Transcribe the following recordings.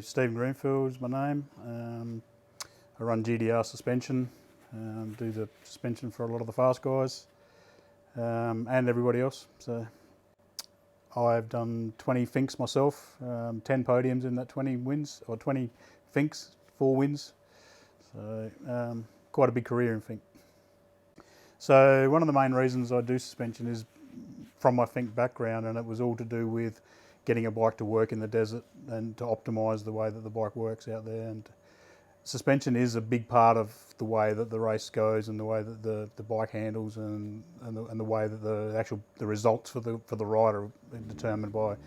Stephen Greenfield's my name. I run GDR suspension, do the suspension for a lot of the fast guys and everybody else. So I've done 20 Finks myself, 10 podiums in that 20 wins, or 20 Finks, 4 wins. So quite a big career in Fink. So one of the main reasons I do suspension is from my Fink background, and it was all to do with getting a bike to work in the desert and to optimise the way that the bike works out there. And suspension is a big part of the way that the race goes and the way that the bike handles and the way that the results for the rider are determined by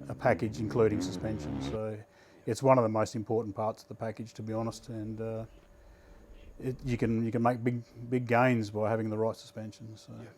a package including suspension. So it's one of the most important parts of the package, to be honest, and you can make big gains by having the right suspension. So. Yeah.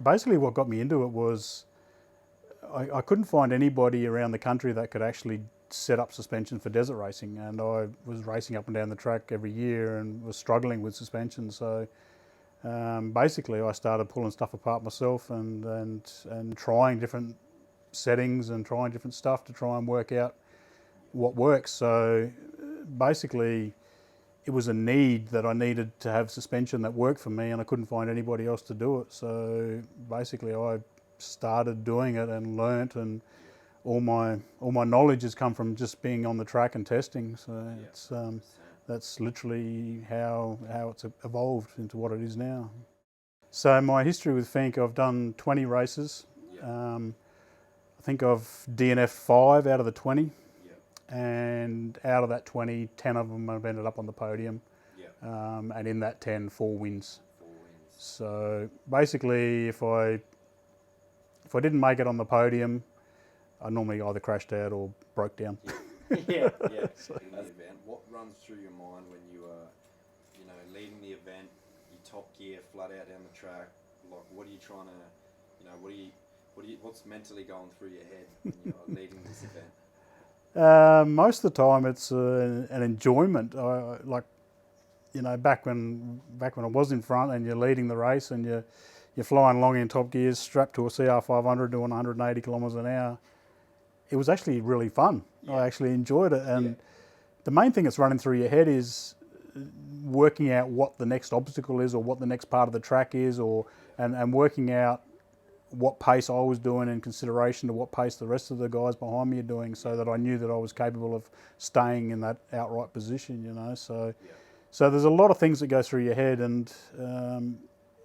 Basically what got me into it was I couldn't find anybody around the country that could actually set up suspension for desert racing, and I was racing up and down the track every year and was struggling with suspension. So basically I started pulling stuff apart myself and trying different settings and trying different stuff to try and work out what works. So basically it was a need that I needed to have suspension that worked for me, and I couldn't find anybody else to do it. So basically I started doing it and learnt, and all my knowledge has come from just being on the track and testing. So it's that's literally how it's evolved into what it is now. So my history with Finke, I've done 20 races. I think I've DNF 5 out of the 20. And out of that 20, 10 of them have ended up on the podium. And in that 10, 4 wins. So basically, if I didn't make it on the podium, I normally either crashed out or broke down. So. What runs through your mind when you are, leading the event, you top gear, flat out down the track? Like, what are you trying to, what's mentally going through your head when you are leading this event? Most of the time, it's an enjoyment. Back when I was in front and you're leading the race and you're flying along in top gears, strapped to a CR500 doing 180 kilometres an hour. It was actually really fun. I actually enjoyed it, and the main thing that's running through your head is working out what the next obstacle is, or what the next part of the track is, and working out what pace I was doing in consideration to what pace the rest of the guys behind me are doing, so that I knew that I was capable of staying in that outright position. So there's a lot of things that go through your head, and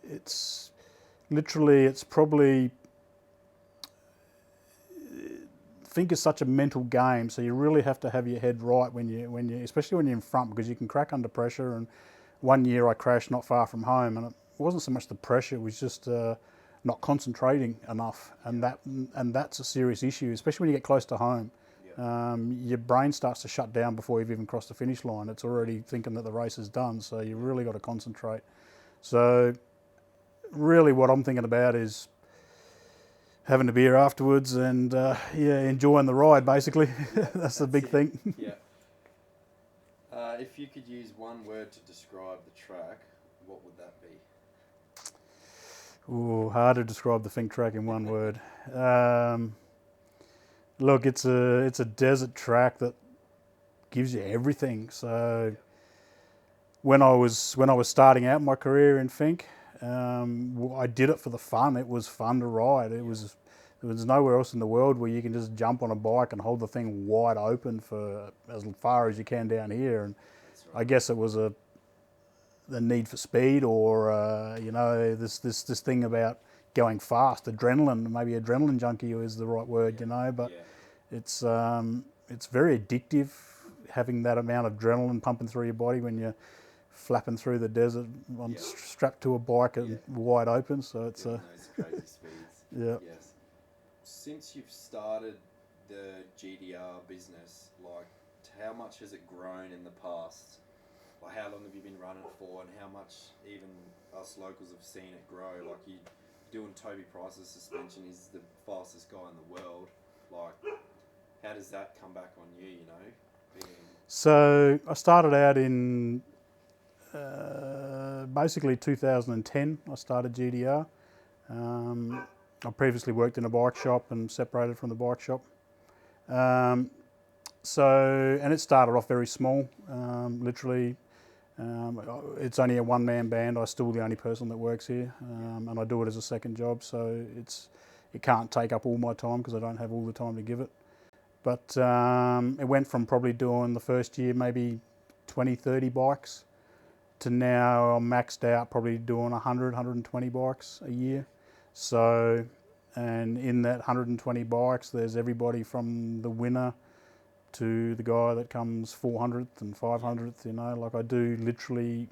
it's probably, Finke is such a mental game, so you really have to have your head right when you, especially when you're in front, because you can crack under pressure. And one year I crashed not far from home, and it wasn't so much the pressure; it was just not concentrating enough, and that's a serious issue, especially when you get close to home. Your brain starts to shut down before you've even crossed the finish line. It's already thinking that the race is done, so you really got to concentrate. So really what I'm thinking about is having a beer afterwards and enjoying the ride, basically. That's the big thing. If you could use one word to describe the track, what would that be? Ooh, hard to describe the Finke track in one word. Look, it's a desert track that gives you everything. So when I was starting out my career in Finke, I did it for the fun. It was fun to ride. There was nowhere else in the world where you can just jump on a bike and hold the thing wide open for as far as you can down here. And I guess it was the need for speed, or this thing about going fast, adrenaline. Maybe adrenaline junkie is the right word, but it's very addictive, having that amount of adrenaline pumping through your body when you're flapping through the desert strapped to a bike and wide open. So it's those crazy speeds. Yes. Since you've started the GDR business, like, how much has it grown in the past? Like, how long have you been running it for, and how much even us locals have seen it grow? Like, you doing Toby Price's suspension, is the fastest guy in the world. Like, how does that come back on you, So I started out in basically 2010. I started GDR. I previously worked in a bike shop and separated from the bike shop. And it started off very small, literally. It's only a one-man band. I'm still the only person that works here, and I do it as a second job, so it can't take up all my time because I don't have all the time to give it. But it went from probably doing the first year maybe 20, 30 bikes to now I'm maxed out probably doing 100, 120 bikes a year. So, and in that 120 bikes, there's everybody from the winner to the guy that comes 400th and 500th, like I do literally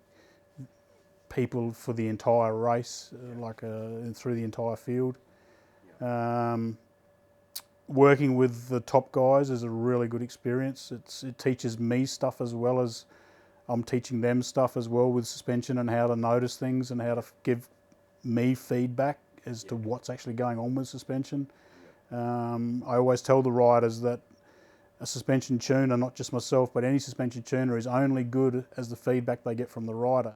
people for the entire race, through the entire field. Working with the top guys is a really good experience. It teaches me stuff as well as I'm teaching them stuff as well with suspension, and how to notice things and how to give me feedback as to what's actually going on with suspension. I always tell the riders that a suspension tuner, not just myself, but any suspension tuner, is only good as the feedback they get from the rider.